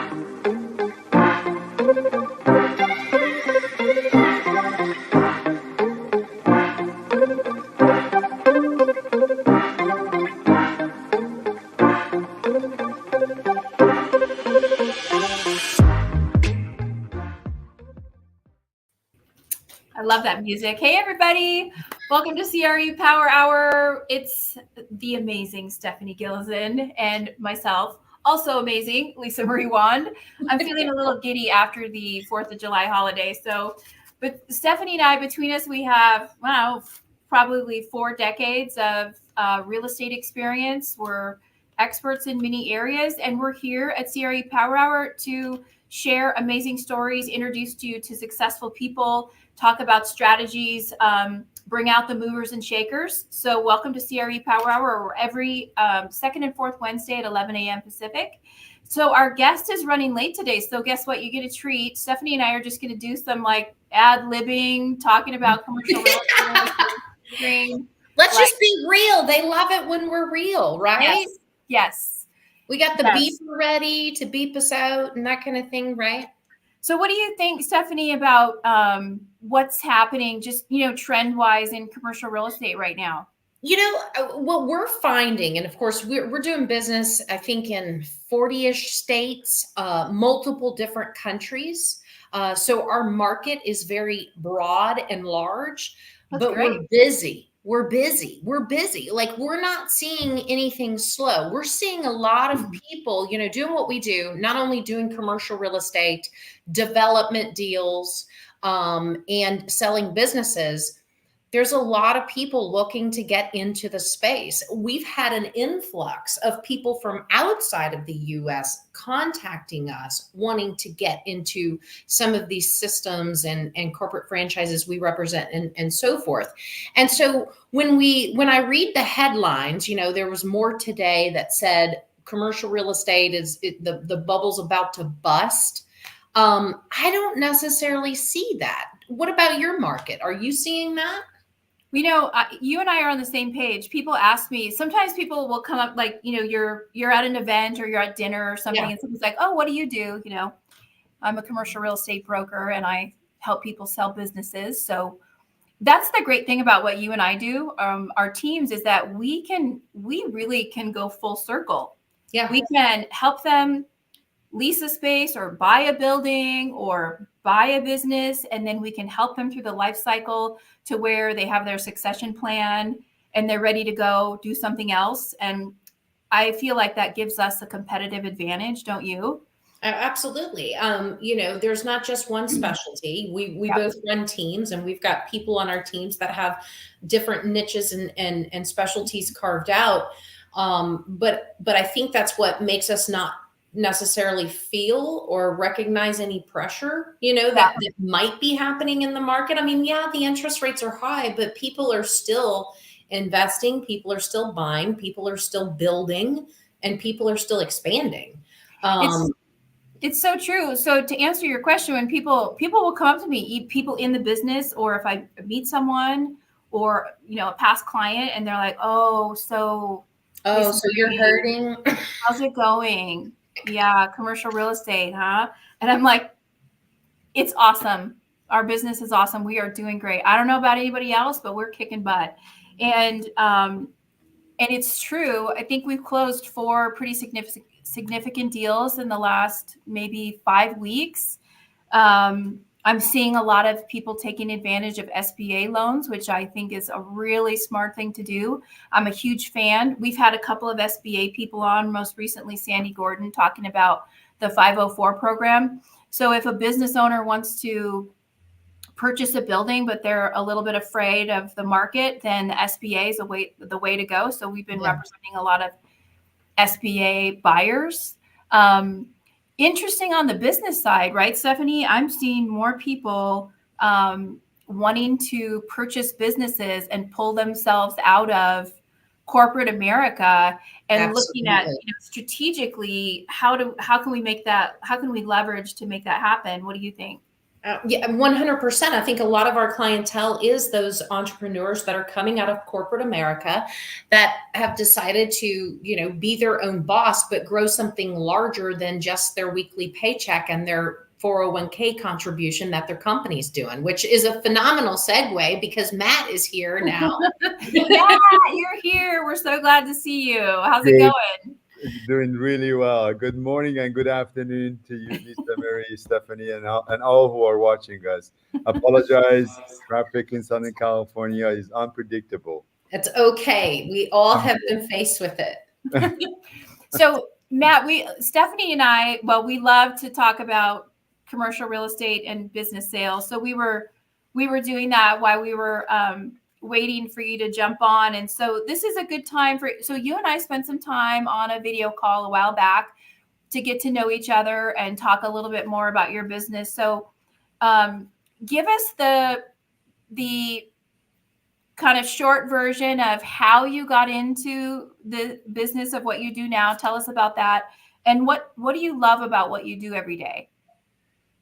I love that music. Hey, everybody. Welcome to CRE Power Hour. It's the amazing Stephanie Gillison and myself, also amazing, Lisa Marie Wand. I'm feeling a little giddy after the 4th of July holiday. But Stephanie and I, between us, we have, probably 4 decades of real estate experience. We're experts in many areas, and we're here at CRE Power Hour to share amazing stories, introduce you to successful people, talk about strategies, bring out the movers and shakers. So welcome to CRE Power Hour. We're every second and fourth Wednesday at 11 a.m. Pacific. So our guest is running late today. So guess what? You get a treat. Stephanie and I are just going to do some ad-libbing, talking about commercial real estate. Let's just be real. They love it when we're real, right? Yes. We got the beeper ready to beep us out and that kind of thing, right? So what do you think, Stephanie, about what's happening just, trend-wise in commercial real estate right now? What we're finding, and of course, we're doing business, I think, in 40-ish states, multiple different countries. So our market is very broad and large, but we're busy. We're busy. Like, we're not seeing anything slow. We're seeing a lot of people, doing what we do, not only doing commercial real estate, development deals, and selling businesses. There's a lot of people looking to get into the space. We've had an influx of people from outside of the US contacting us, wanting to get into some of these systems and corporate franchises we represent and so forth. And so when I read the headlines, there was more today that said commercial real estate the bubble's about to bust. I don't necessarily see that. What about your market? Are you seeing that? You and I are on the same page. People ask me, sometimes people will come up you're at an event or you're at dinner or something, and someone's like, oh, what do you do? I'm a commercial real estate broker and I help people sell businesses. So that's the great thing about what you and I do, our teams, is that we really can go full circle. Yeah. We can help them lease a space or buy a building or buy a business, and then we can help them through the life cycle to where they have their succession plan and they're ready to go do something else. And I feel like that gives us a competitive advantage, don't you? Absolutely. There's not just one specialty. We both run teams, and we've got people on our teams that have different niches and specialties carved out. But I think that's what makes us not necessarily feel or recognize any pressure, that might be happening in the market. I mean, the interest rates are high, but people are still investing, people are still buying, people are still building, and people are still expanding. It's so true. So to answer your question, when people will come up to me, people in the business, or if I meet someone or, a past client, and they're like, so you're hurting. How's it going? Yeah, commercial real estate, huh? And I'm like, it's awesome. Our business is awesome. We are doing great. I don't know about anybody else, but we're kicking butt. And it's true. I think we've closed 4 pretty significant deals in the last maybe 5 weeks. I'm seeing a lot of people taking advantage of SBA loans, which I think is a really smart thing to do. I'm a huge fan. We've had a couple of SBA people on, most recently Sandy Gordon, talking about the 504 program. So if a business owner wants to purchase a building, but they're a little bit afraid of the market, then the SBA is the way to go. So we've been representing a lot of SBA buyers. Interesting on the business side, right, Stephanie? I'm seeing more people wanting to purchase businesses and pull themselves out of corporate America and looking at strategically how can we make that, how can we leverage to make that happen? What do you think? Yeah, 100%. I think a lot of our clientele is those entrepreneurs that are coming out of corporate America that have decided to, be their own boss, but grow something larger than just their weekly paycheck and their 401k contribution that their company's doing, which is a phenomenal segue because Matt is here now. Yeah, you're here. We're so glad to see you. How's it Good, going? doing really well. Good morning and good afternoon to you, Mr. Mary, Stephanie, and all who are watching us. Apologize. Traffic in Southern California is unpredictable. It's okay. We all I'm have been faced with it. So, Matt, Stephanie and I, well, we love to talk about commercial real estate and business sales. So we were doing that while we were waiting for you to jump on. And so this is a good time so you and I spent some time on a video call a while back to get to know each other and talk a little bit more about your business. So give us the kind of short version of how you got into the business of what you do now. Tell us about that. And what do you love about what you do every day?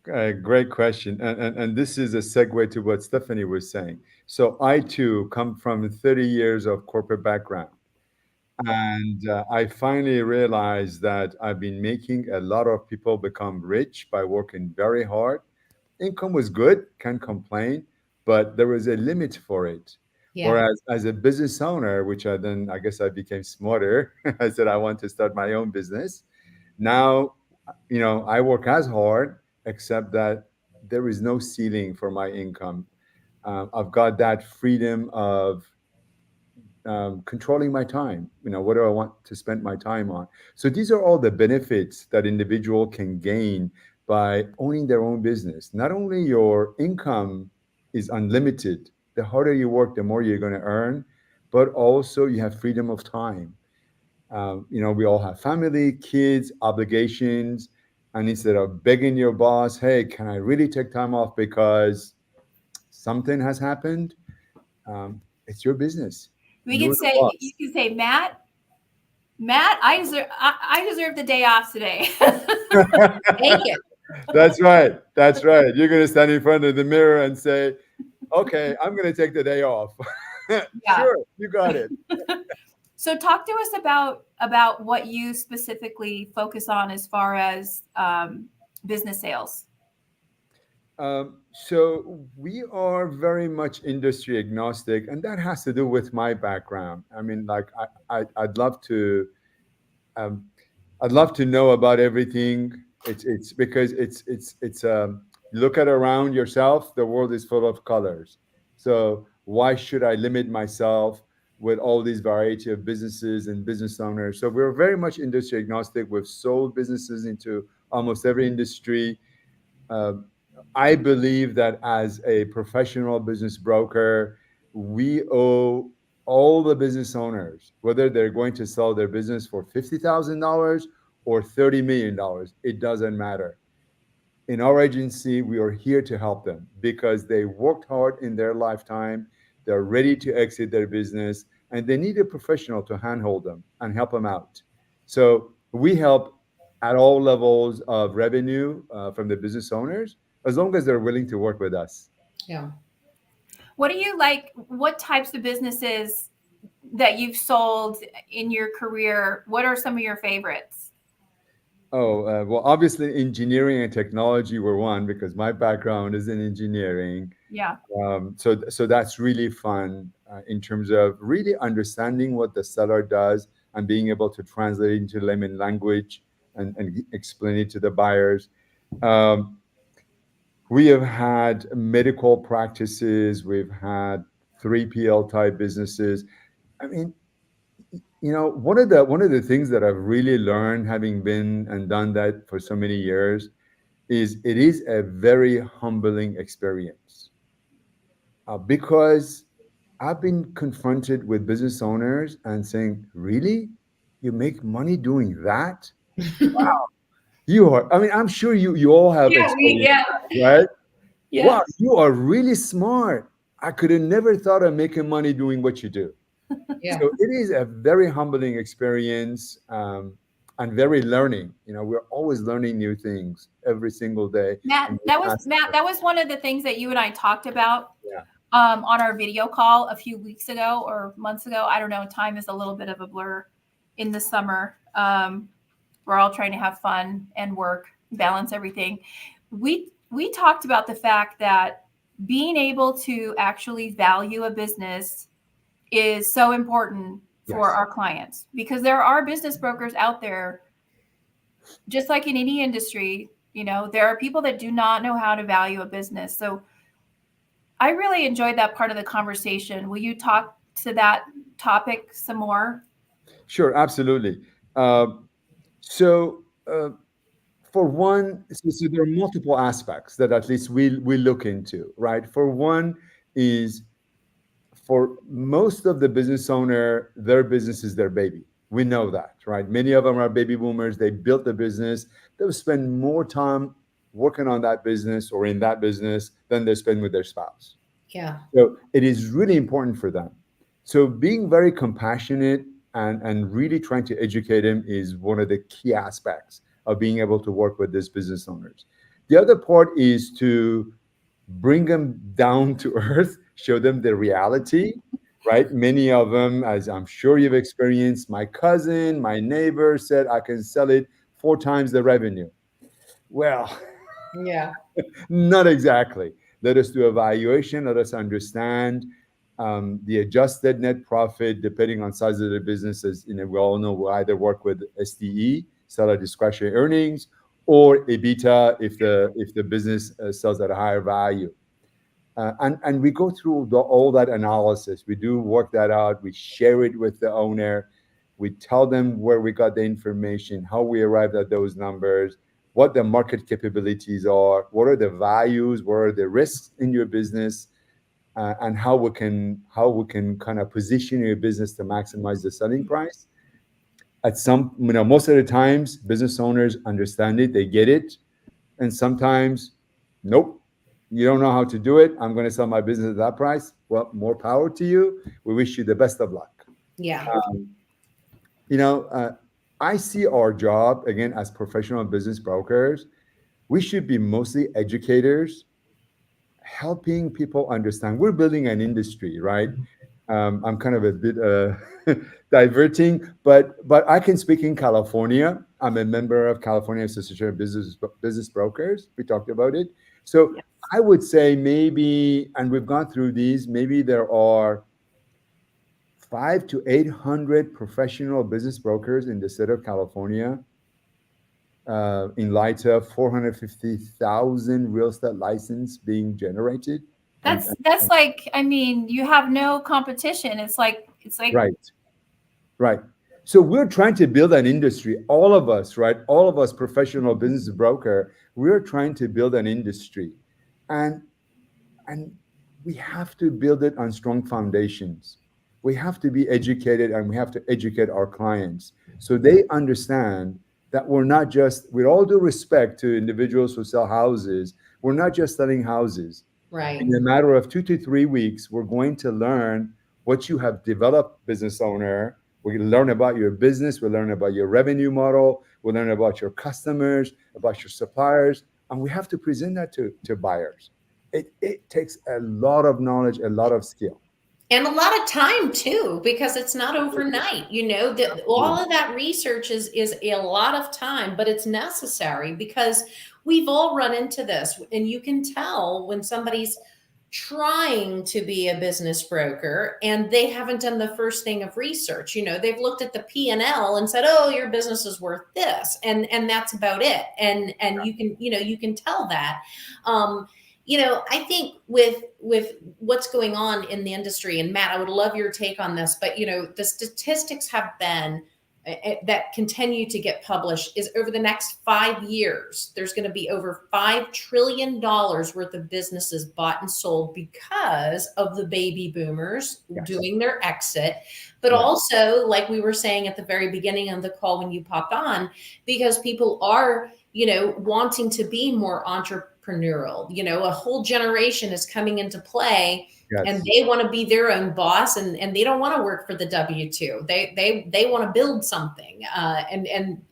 Great question. And this is a segue to what Stephanie was saying. So I too come from 30 years of corporate background. And I finally realized that I've been making a lot of people become rich by working very hard. Income was good, can't complain, but there was a limit for it. Yeah. Whereas as a business owner, which I guess I became smarter, I said I want to start my own business. Now, I work as hard, except that there is no ceiling for my income. I've got that freedom of controlling my time. What do I want to spend my time on? So these are all the benefits that individual can gain by owning their own business. Not only your income is unlimited, the harder you work, the more you're going to earn, but also you have freedom of time. We all have family, kids, obligations, and instead of begging your boss, hey, can I really take time off because something has happened? It's your business. You're the You boss. can say, Matt, I deserve the day off today. Take it. That's right. That's right. You're going to stand in front of the mirror and say, okay, I'm going to take the day off. Yeah. Sure, you got it. So talk to us about what you specifically focus on as far as business sales. So we are very much industry agnostic, and that has to do with my background. I mean, like I'd love to um, I'd love to know about everything. It's because it's you look at around yourself, the world is full of colors. So why should I limit myself with all these variety of businesses and business owners? So we're very much industry agnostic. We've sold businesses into almost every industry. Uh, I believe that as a professional business broker, we owe all the business owners, whether they're going to sell their business for $50,000 or $30 million, it doesn't matter. In our agency, we are here to help them because they worked hard in their lifetime. They're ready to exit their business and they need a professional to handhold them and help them out. So we help at all levels of revenue from the business owners, as long as they're willing to work with us. Yeah. What do you like? What types of businesses that you've sold in your career? What are some of your favorites? Oh, well, obviously, engineering and technology were one because my background is in engineering. Yeah. So that's really fun in terms of really understanding what the seller does and being able to translate it into layman language and explain it to the buyers. Um, we have had medical practices, we've had 3PL type businesses. I mean, one of the things that I've really learned having been and done that for so many years is it is a very humbling experience because I've been confronted with business owners and saying, really? You make money doing that? You are, I mean, I'm sure you all have experience, Yeah. right? Yeah. Wow, you are really smart. I could have never thought of making money doing what you do. Yeah. So it is a very humbling experience. and very learning. We're always learning new things every single day. Matt, And that was one of the things that you and I talked about yeah, on our video call a few weeks ago or months ago. I don't know. Time is a little bit of a blur in the summer. We're all trying to have fun and work, balance everything. We talked about the fact that being able to actually value a business is so important for yes, our clients, because there are business brokers out there, just like in any industry, there are people that do not know how to value a business. So I really enjoyed that part of the conversation. Will you talk to that topic some more? sure, absolutely. So for one, so there are multiple aspects that at least we look into, right? For one is, for most of the business owner, their business is their baby. We know that, right? Many of them are baby boomers. They built the business. They'll spend more time working on that business or in that business than they spend with their spouse. Yeah. So it is really important for them. So being very compassionate and really trying to educate them is one of the key aspects of being able to work with these business owners. The other part is to bring them down to earth, show them the reality, right? Many of them, as I'm sure you've experienced, my cousin, my neighbor said I can sell it 4 times the revenue. Well, Yeah. not exactly. Let us do evaluation. Let us understand the adjusted net profit, depending on size of the businesses. We all know we either work with SDE, seller discretionary earnings, or EBITDA if the business sells at a higher value. And we go through all that analysis. We do work that out. We share it with the owner. We tell them where we got the information, how we arrived at those numbers, what the market capabilities are, what are the values, what are the risks in your business, and how we can kind of position your business to maximize the selling price. Most of the times, business owners understand it, they get it, and sometimes, nope, you don't know how to do it. I'm going to sell my business at that price. Well, more power to you. We wish you the best of luck. Yeah. You know, I see our job, again, as professional business brokers. We should be mostly educators, helping people understand. We're building an industry, right? I'm kind of a bit diverting, but I can speak in California. I'm a member of California Association of Business Brokers. We talked about it. So Yes. I would say maybe, and we've gone through these, maybe there are 500 to 800 professional business brokers in the state of California, in light of 450,000 real estate license being generated. That's like, I mean, you have no competition. It's like Right, right. So we're trying to build an industry, all of us, right? All of us professional business broker, we're trying to build an industry. And and we have to build it on strong foundations. We have to be educated, and we have to educate our clients so they understand that we're not just, with all due respect to individuals who sell houses, we're not just selling houses. Right. In a matter of 2 to 3 weeks, we're going to learn what you have developed, business owner. We learn about your business. We learn about your revenue model. We learn about your customers, about your suppliers, and we have to present that to buyers. It takes a lot of knowledge, a lot of skill. And a lot of time too, because it's not overnight. That all of that research is a lot of time, but it's necessary because we've all run into this. And you can tell when somebody's trying to be a business broker and they haven't done the first thing of research. They've looked at the P&L and said, oh, your business is worth this, and that's about it. And you can tell that. I think with what's going on in the industry, and Matt, I would love your take on this, but the statistics have been that continue to get published is over the next 5 years, there's going to be over $5 trillion worth of businesses bought and sold because of the baby boomers doing their exit. But also, like we were saying at the very beginning of the call when you popped on, because people are wanting to be more entrepreneurial. A whole generation is coming into play. Yes. And they want to be their own boss, and they don't want to work for the W-2. They want to build something,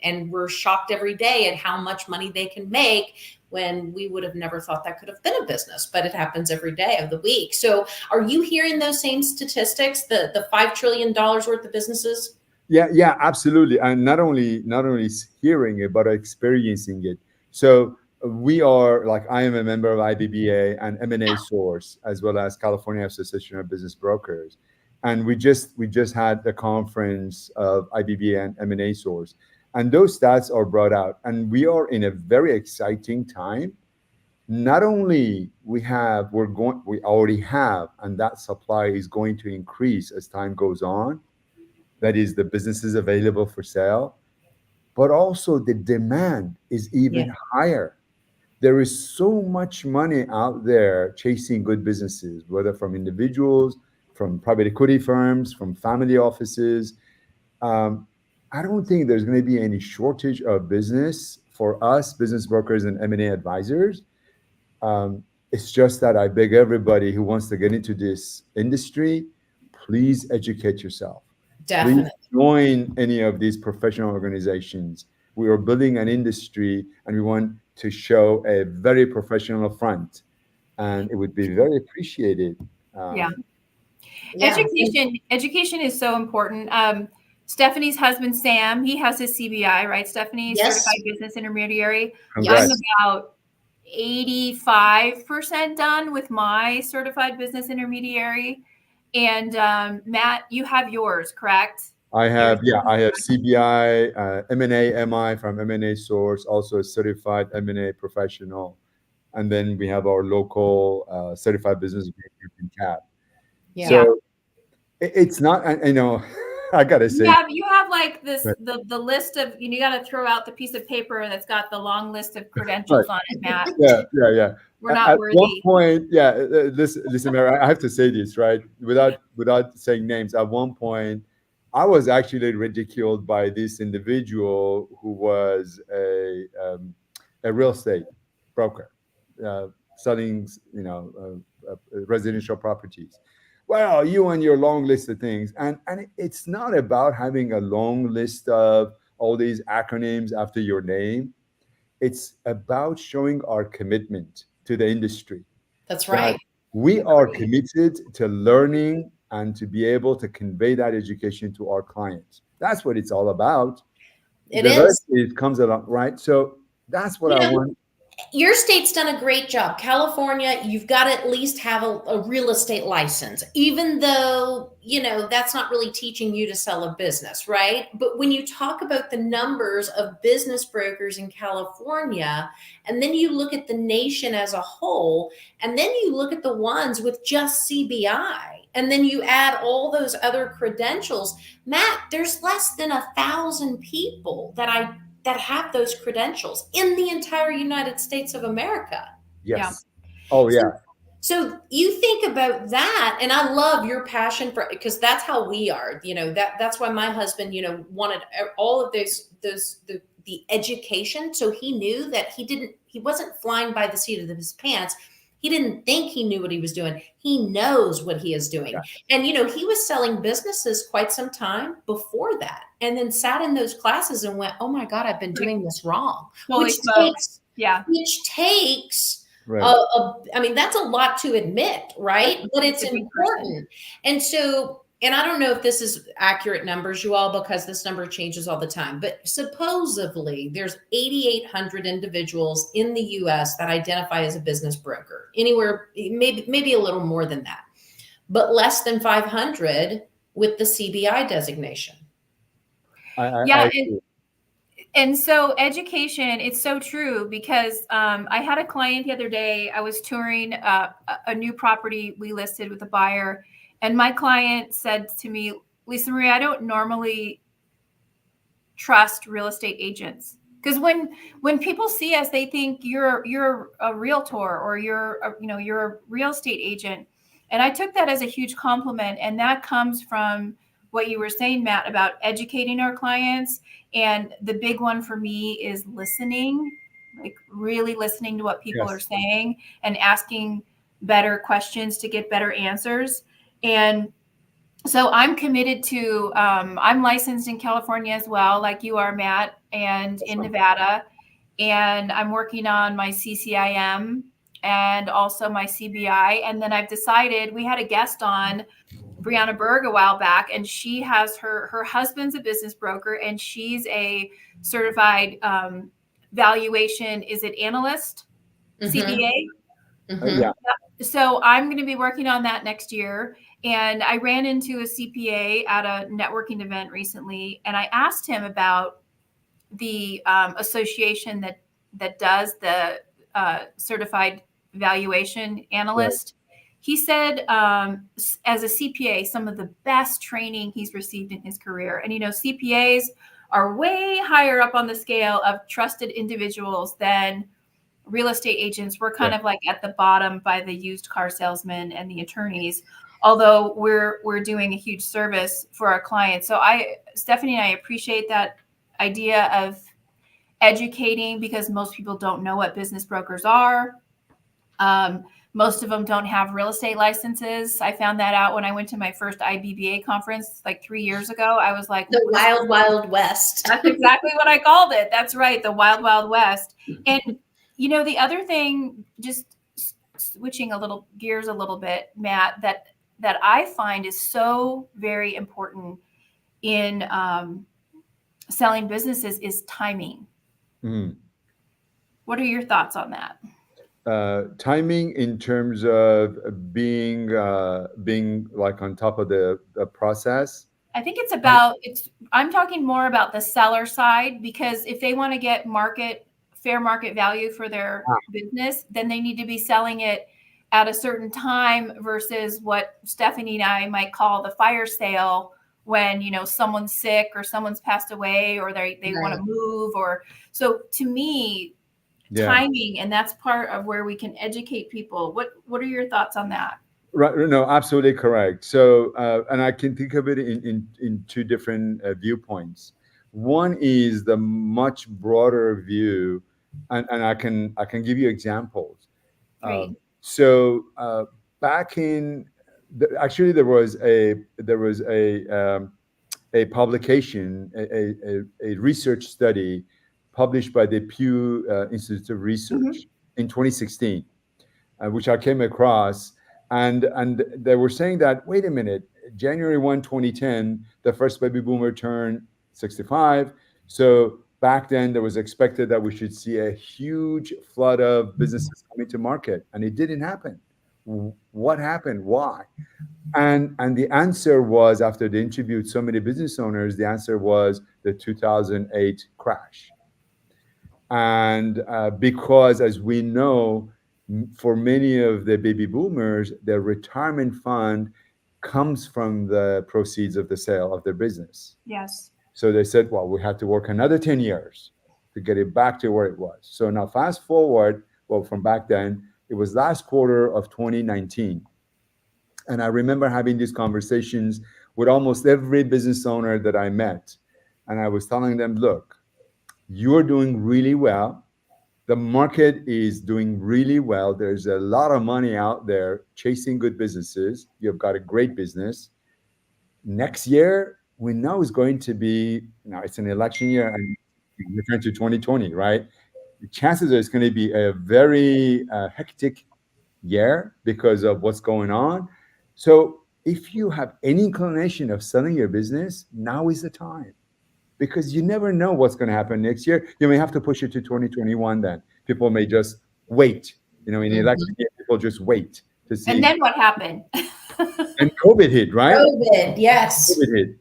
and we're shocked every day at how much money they can make, when we would have never thought that could have been a business, but it happens every day of the week. So are you hearing those same statistics, the $5 trillion worth of businesses? Yeah, absolutely. And not only hearing it, but experiencing it. So we are, like, I am a member of IBBA and M&A Source, as well as California Association of Business Brokers. And we just had the conference of IBBA and M&A Source. And those stats are brought out. And we are in a very exciting time. Not only we already have, and that supply is going to increase as time goes on. That is, the businesses available for sale, but also the demand is even higher. There is so much money out there chasing good businesses, whether from individuals, from private equity firms, from family offices. I don't think there's going to be any shortage of business for us, business brokers and M&A advisors. It's just that I beg everybody who wants to get into this industry, please educate yourself. Definitely. Please join any of these professional organizations. We are building an industry, and we want to show a very professional front, and it would be very appreciated. Education is so important. Stephanie's husband, Sam, he has his CBI, right? Stephanie, Certified Business Intermediary. Congrats. I'm about 85% done with my Certified Business Intermediary. And Matt, you have yours, correct? I have CBI, M&A MI from M&A Source, also a certified M&A professional. And then we have our local certified business group in CABB. Yeah. So it's not, I gotta say, you have like this, the list of, you got to throw out the piece of paper that's got the long list of credentials on it, Matt. Yeah. We're not at worthy. one point, listen, Mary, I have to say this, right? Without saying names, at one point, I was actually ridiculed by this individual who was a real estate broker, selling, residential properties. Well, you and your long list of things, and it's not about having a long list of all these acronyms after your name. It's about showing our commitment to the industry. That's right. We are committed to learning and to be able to convey that education to our clients. That's what it's all about. It comes along, right? So that's what I want. Your state's done a great job. California, you've got to at least have a real estate license, even though, that's not really teaching you to sell a business, right? But when you talk about the numbers of business brokers in California, and then you look at the nation as a whole, and then you look at the ones with just CBI, and then you add all those other credentials, Matt, there's less than 1,000 people that have those credentials in the entire United States of America. Yes. Yeah. So you think about that, and I love your passion for, because that's how we are. That's why my husband, wanted all of the education. So he knew that he wasn't flying by the seat of his pants. He didn't think he knew what he was doing. He knows what he is doing. Yeah. And, he was selling businesses quite some time before that, and then sat in those classes and went, oh my God, I've been doing this wrong. Which takes, that's a lot to admit, right? But it's important. And so, and I don't know if this is accurate numbers, you all, because this number changes all the time, but supposedly there's 8,800 individuals in the US that identify as a business broker, anywhere, maybe a little more than that, but less than 500 with the CBI designation. And so education, it's so true, because I had a client the other day. I was touring a new property we listed with a buyer, and my client said to me, Lisa Marie, I don't normally trust real estate agents, because when people see us, they think you're a realtor, or you're a real estate agent. And I took that as a huge compliment, and that comes from what you were saying, Matt, about educating our clients. And the big one for me is listening. like really listening to what people are Yes. saying and asking better questions to get better answers. And so I'm committed to, I'm licensed in California as well, like you are, Matt, and in Nevada. And I'm working on my CCIM and also my CBI. And then I've decided, we had a guest on, Brianna Berg, a while back, and she has her husband's a business broker, and she's a certified valuation, is it analyst, CPA? Yeah. So I'm going to be working on that next year. And I ran into a CPA at a networking event recently, and I asked him about the association that does the certified valuation analyst. He said, as a CPA, some of the best training he's received in his career. And, CPAs are way higher up on the scale of trusted individuals than real estate agents. We're kind of like at the bottom by the used car salesmen and the attorneys, although we're doing a huge service for our clients. So Stephanie and I appreciate that idea of educating, because most people don't know what business brokers are. Most of them don't have real estate licenses. I found that out when I went to my first IBBA conference like 3 years ago. I was like, the wild, wild west. That's exactly what I called it. That's right. The wild, wild west. And, the other thing, just switching gears a little bit, Matt, that I find is so very important in selling businesses is timing. Mm. What are your thoughts on that? Timing in terms of being like on top of the process. I think I'm talking more about the seller side, because if they want to get fair market value for their business, then they need to be selling it at a certain time versus what Stephanie and I might call the fire sale, when, someone's sick or someone's passed away or they want to move. Or so to me, timing, and that's part of where we can educate people. What are your thoughts on that? Right. No, absolutely correct. So, and I can think of it in two different viewpoints. One is the much broader view, and I can give you examples. Great. Back in actually there was a publication, a research study published by the Pew Institute of Research in 2016, which I came across. And they were saying that, wait a minute, January 1, 2010, the first baby boomer turned 65. So back then there was expected that we should see a huge flood of businesses coming to market, and it didn't happen. What happened? Why? And the answer was, after they interviewed so many business owners, the answer was the 2008 crash. And because, as we know, for many of the baby boomers, their retirement fund comes from the proceeds of the sale of their business. Yes. So they said, well, we have to work another 10 years to get it back to where it was. So now fast forward, well, from back then, it was last quarter of 2019. And I remember having these conversations with almost every business owner that I met. And I was telling them, look, you're doing really well. The market is doing really well. There's a lot of money out there chasing good businesses. You've got a great business. Next year, we know is going to be, it's an election year, and return to 2020, right? The chances are it's going to be a very hectic year because of what's going on. So if you have any inclination of selling your business, now is the time, because you never know what's going to happen next year. You may have to push it to 2021 then. People may just wait. In the election year, people just wait to see. And then what happened? And COVID hit, right? COVID, yes. COVID hit.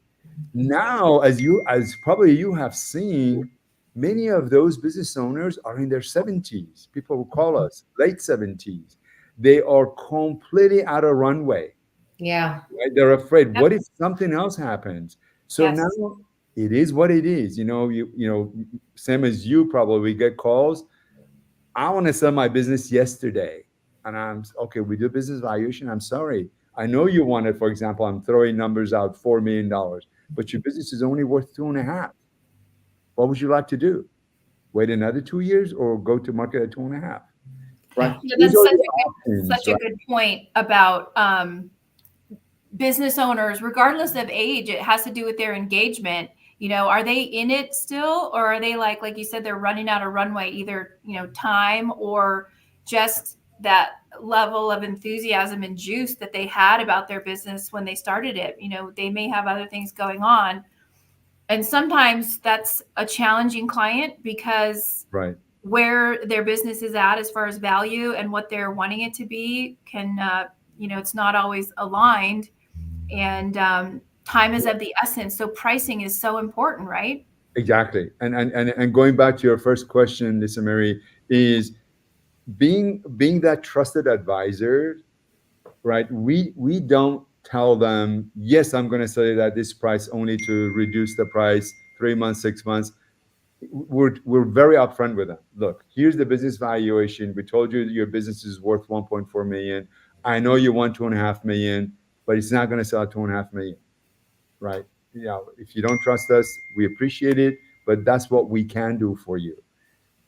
Now, as probably you have seen, many of those business owners are in their 70s. People who call us late 70s. They are completely out of runway. Yeah. Right? They're afraid. What if something else happens? So now it is what it is. Same as you probably get calls. I want to sell my business yesterday. And we do business valuation. I'm sorry. I know you wanted, for example, I'm throwing numbers out, $4 million, but your business is only worth 2.5. What would you like to do? wait another 2 years, or go to market at 2.5. Right. Yeah. Yeah, These that's are such the a options, such a right? good point about business owners, regardless of age. It has to do with their engagement. Are they in it still, or are they like you said, they're running out of runway, either, time or just that level of enthusiasm and juice that they had about their business when they started it. They may have other things going on. And sometimes that's a challenging client because Right. where their business is at as far as value and what they're wanting it to be can, it's not always aligned. And time is of the essence. So pricing is so important, right? Exactly. And going back to your first question, Lisa Mary, is being that trusted advisor, right? We don't tell them, yes, I'm going to sell it at this price only to reduce the price 3 months, 6 months. We're very upfront with them. Look, here's the business valuation. We told you that your business is worth 1.4 million. I know you want 2.5 million, but it's not going to sell at 2.5 million, right? If you don't trust us, we appreciate it, but that's what we can do for you.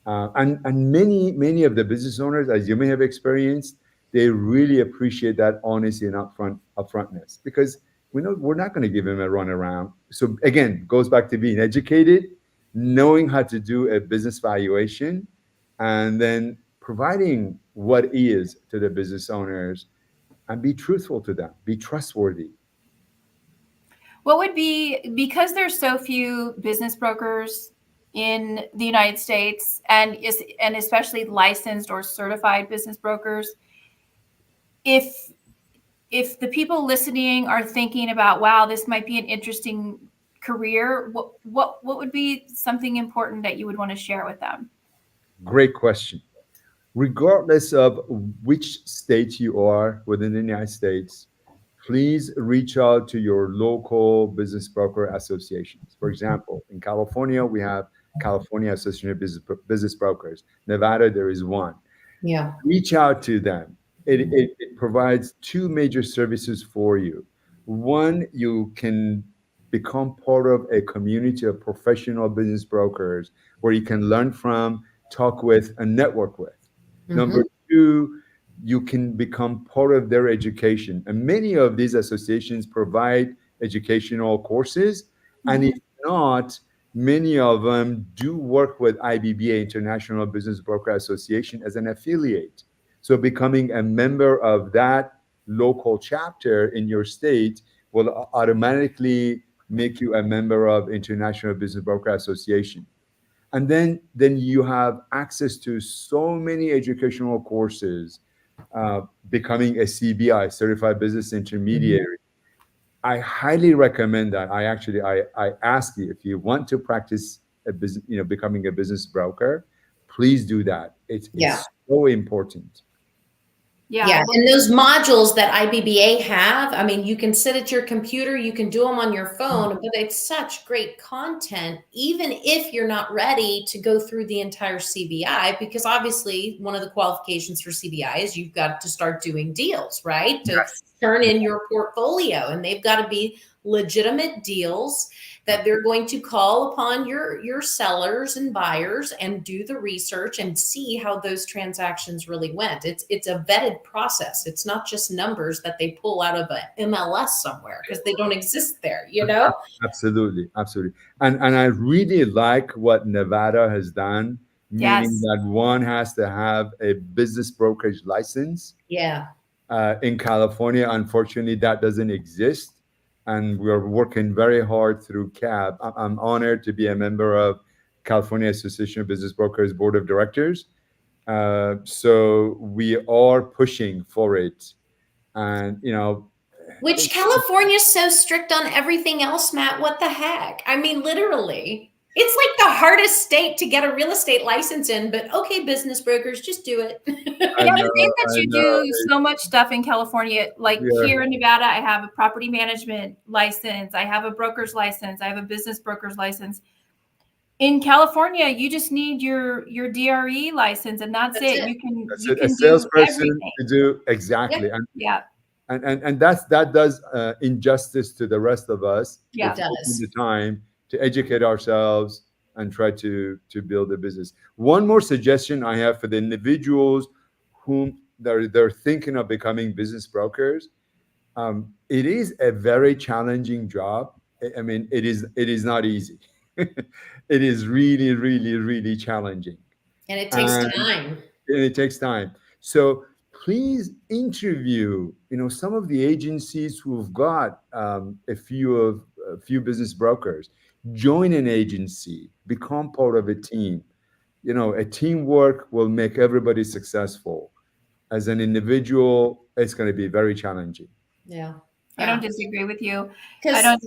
And many of the business owners, as you may have experienced, they really appreciate that honesty and upfrontness, because we know we're not going to give them a runaround. So again, goes back to being educated, knowing how to do a business valuation, and then providing what is to the business owners, and be truthful to them, be trustworthy. What would be, because there's so few business brokers in the United States, and especially licensed or certified business brokers, if the people listening are thinking about, wow, this might be an interesting career, what would be something important that you would want to share with them? Great question. Regardless of which state you are within the United States, please reach out to your local business broker associations. For example, in California, we have California Association of Business Brokers. Nevada, there is one. Yeah. Reach out to them. It provides two major services for you. One, you can become part of a community of professional business brokers where you can learn from, talk with, and network with. Number two, you can become part of their education. And many of these associations provide educational courses. And if not, many of them do work with IBBA, International Business Broker Association, as an affiliate. So becoming a member of that local chapter in your state will automatically make you a member of International Business Broker Association. And then you have access to so many educational courses, becoming a CBI, Certified Business Intermediary. I highly recommend that. I ask you, if you want to practice a business, becoming a business broker, please do that. It's so important. Yeah. And those modules that IBBA have, I mean, you can sit at your computer, you can do them on your phone, but it's such great content, even if you're not ready to go through the entire CBI, because obviously one of the qualifications for CBI is you've got to start doing deals, right? To turn in your portfolio, and they've got to be legitimate deals that they're going to call upon your sellers and buyers and do the research and see how those transactions really went. It's a vetted process. It's not just numbers that they pull out of an MLS somewhere because they don't exist there, Absolutely. And I really like what Nevada has done, meaning that one has to have a business brokerage license. Yeah. In California, unfortunately, that doesn't exist. And we're working very hard through CABB. I'm honored to be a member of California Association of Business Brokers Board of Directors. So we are pushing for it. And, which California is so strict on everything else, Matt. What the heck? I mean, literally. It's like the hardest state to get a real estate license in, but okay, business brokers, just do it. The thing that you do so much stuff in California, like here in Nevada, I have a property management license, I have a broker's license, I have a business broker's license. In California, you just need your DRE license, and that's it. You can a salesperson do everything. to do exactly. And that does injustice to the rest of us. Yeah, it does. The time to educate ourselves, and try to build a business. One more suggestion I have for the individuals whom they're thinking of becoming business brokers. It is a very challenging job. I mean, it is not easy. It is really, really, really challenging, And it takes and time. it takes time. So please interview, some of the agencies who've got a few business brokers. Join an agency, become part of a team. A teamwork will make everybody successful. As an individual, it's going to be very challenging. Yeah. I don't disagree with you. I Because don't.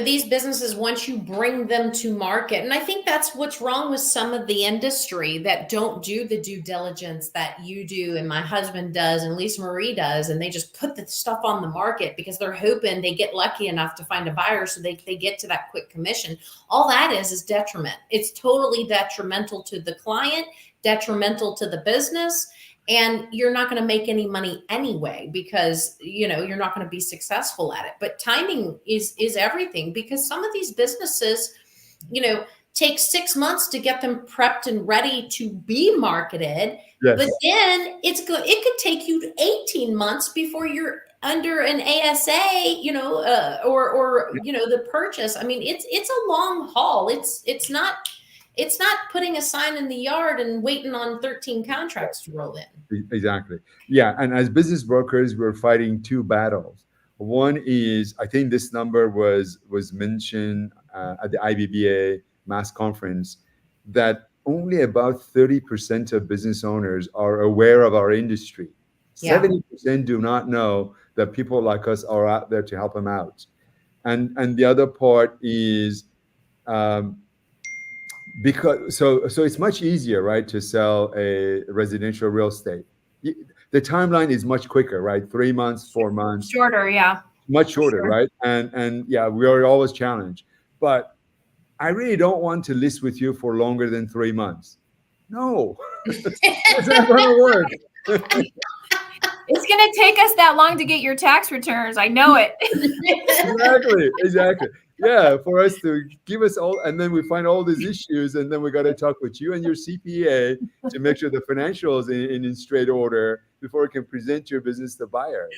these businesses, once you bring them to market, and I think that's what's wrong with some of the industry that don't do the due diligence that you do and my husband does and Lisa Marie does, and they just put the stuff on the market because they're hoping they get lucky enough to find a buyer so they get to that quick commission. All that is detriment. It's totally detrimental to the client, detrimental to the business. And you're not going to make any money anyway because you're not going to be successful at it. But timing is everything, because some of these businesses take 6 months to get them prepped and ready to be marketed. Yes. But then it could take you 18 months before you're under an ASA, or the purchase. I mean, it's a long haul. It's not putting a sign in the yard and waiting on 13 contracts to roll in. Exactly. Yeah. And as business brokers, we're fighting two battles. One is, I think this number was mentioned at the IBBA mass conference, that only about 30% of business owners are aware of our industry. Yeah. 70% do not know that people like us are out there to help them out. And the other part is, because it's much easier, right, to sell a residential real estate. The timeline is much quicker, right? 3 months, 4 months, Shorter, yeah. much shorter, Sure. right? And yeah, we are always challenged. But I really don't want to list with you for longer than 3 months. No, it's not going to work. It's going to take us that long to get your tax returns. I know it. Exactly. Yeah, for us to give us all, and then we find all these issues, and then we got to talk with you and your CPA to make sure the financials in straight order before we can present your business to buyers.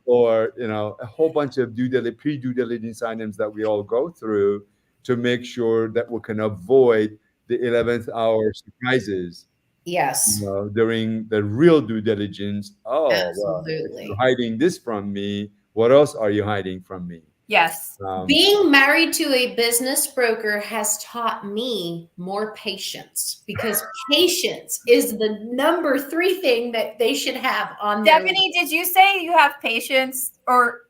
Or a whole bunch of pre-due diligence items that we all go through to make sure that we can avoid the 11th hour surprises. Yes. During the real due diligence. Oh, absolutely. Well, if you're hiding this from me, what else are you hiding from me? Yes. Being married to a business broker has taught me more patience, because patience is the number 3 thing that they should have on their list. Stephanie, did you say you have patience, or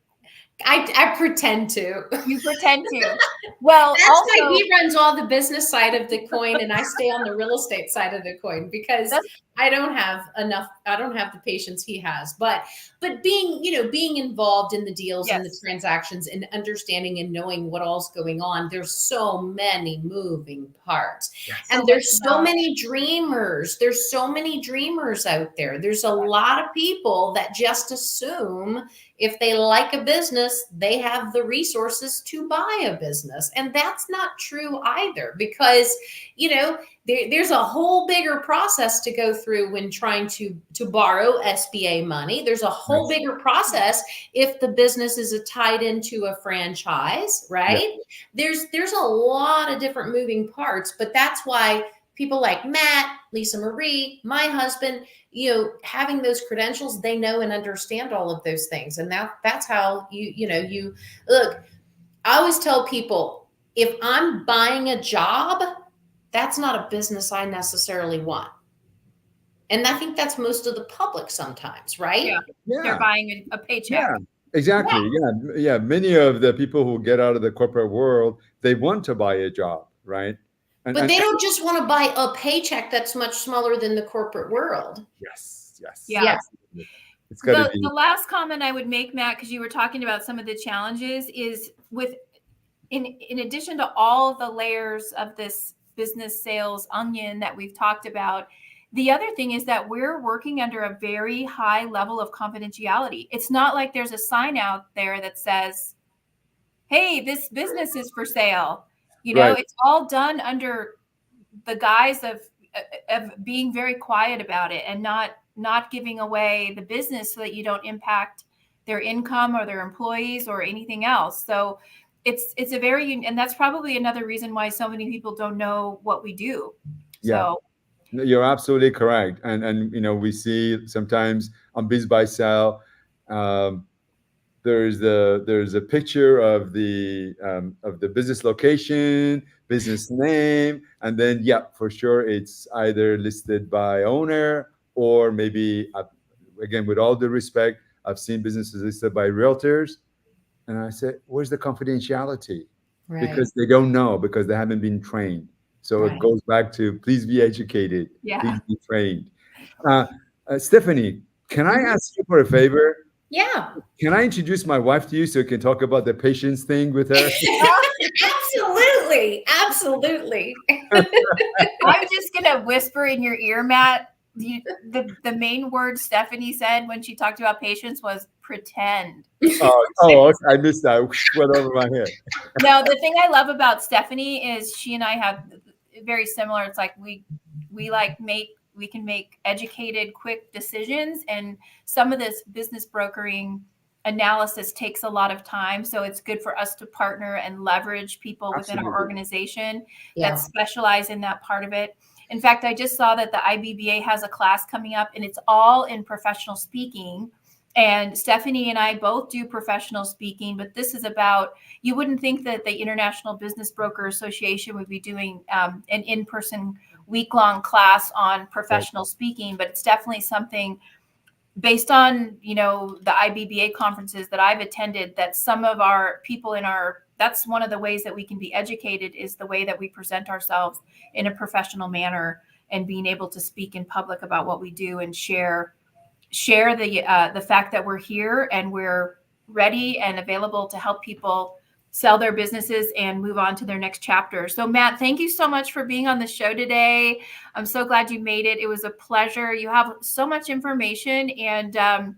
I pretend to. you pretend to? Well, that's also, why he runs all the business side of the coin and I stay on the real estate side of the coin, because I don't have the patience he has. But being involved in the deals and the transactions and understanding and knowing what all's going on, there's so many moving parts. Yes. And there's so many dreamers. There's so many dreamers out there. There's a lot of people that just assume if they like a business, they have the resources to buy a business. And that's not true either, because, there's a whole bigger process to go through when trying to borrow SBA money. There's a whole bigger process if the business is tied into a franchise, right? Yeah. There's a lot of different moving parts, but that's why people like Matt, Lisa Marie, my husband, having those credentials, they know and understand all of those things. And that's how you look. I always tell people, if I'm buying a job, that's not a business I necessarily want. And I think that's most of the public sometimes, right? Yeah. They're buying a paycheck. Yeah, exactly. Yeah. Many of the people who get out of the corporate world, they want to buy a job, right? But they don't just want to buy a paycheck that's much smaller than the corporate world. Yes. Yeah. It's got to be. The last comment I would make, Matt, because you were talking about some of the challenges, is in addition to all of the layers of this business sales onion that we've talked about, the other thing is that we're working under a very high level of confidentiality. It's not like there's a sign out there that says, hey, this business is for sale. You know, Right. it's all done under the guise of being very quiet about it and not giving away the business so that you don't impact their income or their employees or anything else. So it's a very, and that's probably another reason why so many people don't know what we do. Yeah. So No, you're absolutely correct. And you know, we see sometimes on Biz Buy Sell, um, there's a picture of the business location, business name, and then yeah, for sure it's either listed by owner or maybe again, with all due respect, I've seen businesses listed by realtors, and I said, where's the confidentiality? Right. Because they don't know, because they haven't been trained. So it Right. goes back to please be educated, yeah. please be trained. Uh, Stephanie, can I Mhm. ask you for a favor? Yeah. Can I introduce my wife to you so you can talk about the patience thing with her? Absolutely. Absolutely. I'm just gonna whisper in your ear, Matt. The main word Stephanie said when she talked about patience was pretend. Oh, okay. I missed that. Went over my head. No, the thing I love about Stephanie is she and I have very similar. It's like we like we can make educated, quick decisions, and some of this business brokering analysis takes a lot of time. So it's good for us to partner and leverage people within our Absolutely. organization Yeah. that specialize in that part of it. In fact, I just saw that the IBBA has a class coming up, and it's all in professional speaking. And Stephanie and I both do professional speaking, but this is about, you wouldn't think that the International Business Broker Association would be doing an in-person week-long class on professional speaking, but it's definitely something based on, you know, the IBBA conferences that I've attended, that some of our people in our, that's one of the ways that we can be educated, is the way that we present ourselves in a professional manner and being able to speak in public about what we do and share the fact that we're here and we're ready and available to help people sell their businesses and move on to their next chapter. So Matt, thank you so much for being on the show today. I'm so glad you made it. It was a pleasure. You have so much information, and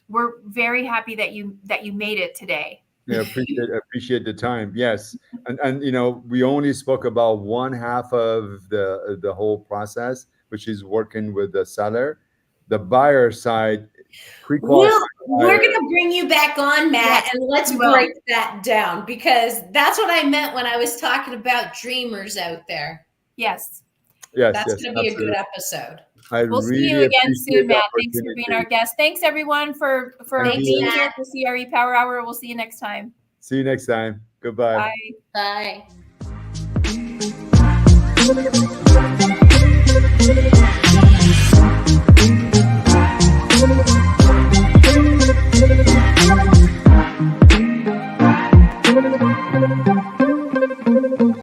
we're very happy that you made it today. Yeah, appreciate the time. Yes, and you know, we only spoke about one half of the whole process, which is working with the seller. The buyer side, pre-qualified We're buyer. going to bring you back on, Matt, Yes, and let's we will. break that down, because that's what I meant when I was talking about dreamers out there. Yes. Yes, That's yes, going to be absolutely. a good episode. I We'll see you really again appreciate soon, the Matt. Thanks for being our opportunity. guest. Thanks everyone for Thank being you. here at the CRE Power Hour. We'll see you next time. See you next time. Goodbye. Bye. Bye.